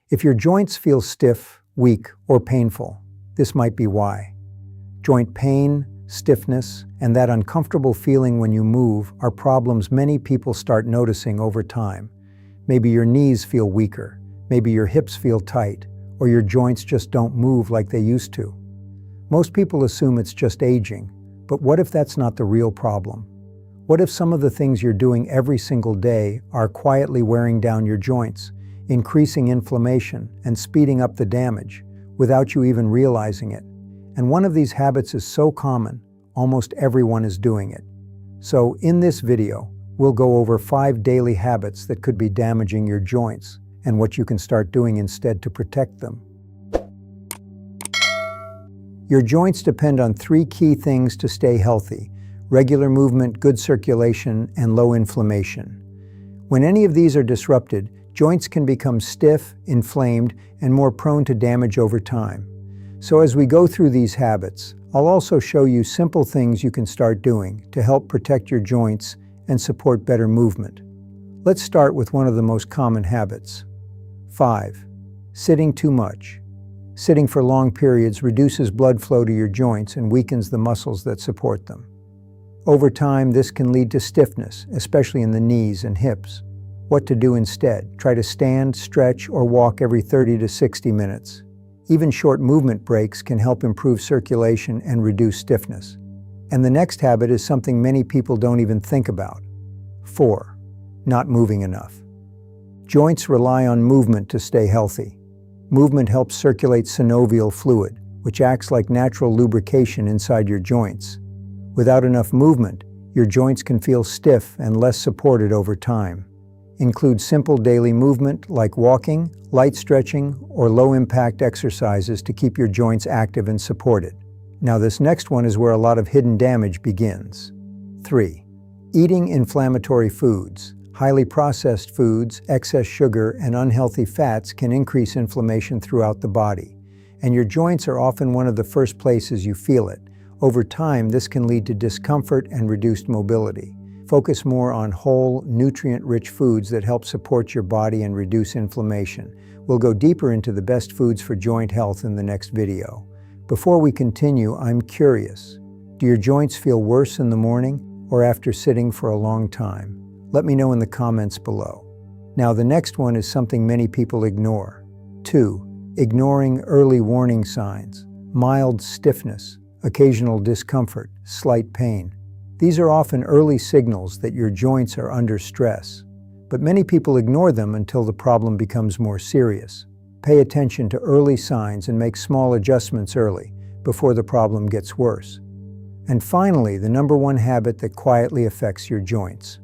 If your joints feel stiff, weak, or painful, this might be why. Joint pain, stiffness, and that uncomfortable feeling when you move are problems many people start noticing over time. Maybe your knees feel weaker, maybe your hips feel tight, or your joints just don't move like they used to. Most people assume it's just aging, but what if that's not the real problem? What if some of the things you're doing every single day are quietly wearing down your joints, increasing inflammation and speeding up the damage without you even realizing it? And one of these habits is so common, almost everyone is doing it. So in this video, we'll go over 5 daily habits that could be damaging your joints and what you can start doing instead to protect them. Your joints depend on 3 key things to stay healthy: regular movement, good circulation, and low inflammation. When any of these are disrupted, joints can become stiff, inflamed, and more prone to damage over time. So as we go through these habits, I'll also show you simple things you can start doing to help protect your joints and support better movement. Let's start with one of the most common habits. 5. Sitting too much. Sitting for long periods reduces blood flow to your joints and weakens the muscles that support them. Over time, this can lead to stiffness, especially in the knees and hips. What to do instead? Try to stand, stretch, or walk every 30 to 60 minutes. Even short movement breaks can help improve circulation and reduce stiffness. And the next habit is something many people don't even think about. 4. Not moving enough. Joints rely on movement to stay healthy. Movement helps circulate synovial fluid, which acts like natural lubrication inside your joints. Without enough movement, your joints can feel stiff and less supported over time. Include simple daily movement like walking, light stretching, or low-impact exercises to keep your joints active and supported. Now this next one is where a lot of hidden damage begins. 3. Eating inflammatory foods. Highly processed foods, excess sugar, and unhealthy fats can increase inflammation throughout the body, and your joints are often one of the first places you feel it. Over time, this can lead to discomfort and reduced mobility. Focus more on whole, nutrient-rich foods that help support your body and reduce inflammation. We'll go deeper into the best foods for joint health in the next video. Before we continue, I'm curious. Do your joints feel worse in the morning or after sitting for a long time? Let me know in the comments below. Now, the next one is something many people ignore. 2. Ignoring early warning signs. Mild stiffness, occasional discomfort, slight pain. These are often early signals that your joints are under stress, but many people ignore them until the problem becomes more serious. Pay attention to early signs and make small adjustments early, before the problem gets worse. And finally, the number 1 habit that quietly affects your joints.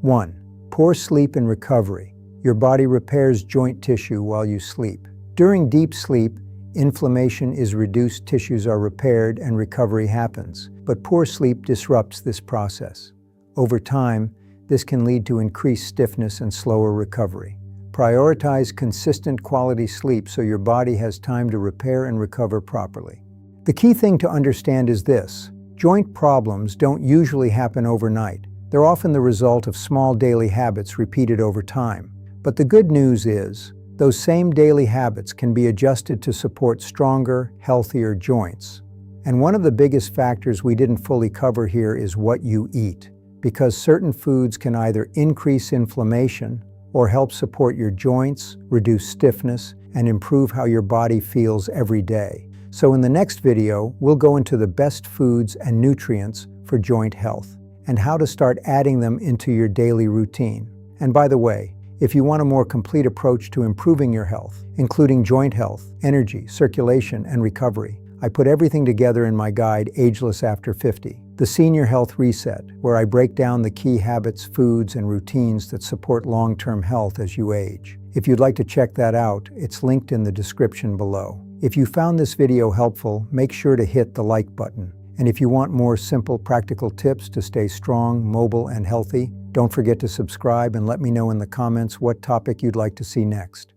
1. Poor sleep and recovery. Your body repairs joint tissue while you sleep. During deep sleep, inflammation is reduced, tissues are repaired, and recovery happens. But poor sleep disrupts this process. Over time, this can lead to increased stiffness and slower recovery. Prioritize consistent quality sleep so your body has time to repair and recover properly. The key thing to understand is this: joint problems don't usually happen overnight. They're often the result of small daily habits repeated over time. But the good news is, those same daily habits can be adjusted to support stronger, healthier joints. And one of the biggest factors we didn't fully cover here is what you eat, because certain foods can either increase inflammation or help support your joints, reduce stiffness, and improve how your body feels every day. So in the next video, we'll go into the best foods and nutrients for joint health, and how to start adding them into your daily routine. And by the way, if you want a more complete approach to improving your health, including joint health, energy, circulation, and recovery, I put everything together in my guide, Ageless After 50, the Senior Health Reset, where I break down the key habits, foods, and routines that support long-term health as you age. If you'd like to check that out, it's linked in the description below. If you found this video helpful, make sure to hit the like button. And if you want more simple, practical tips to stay strong, mobile, and healthy, don't forget to subscribe and let me know in the comments what topic you'd like to see next.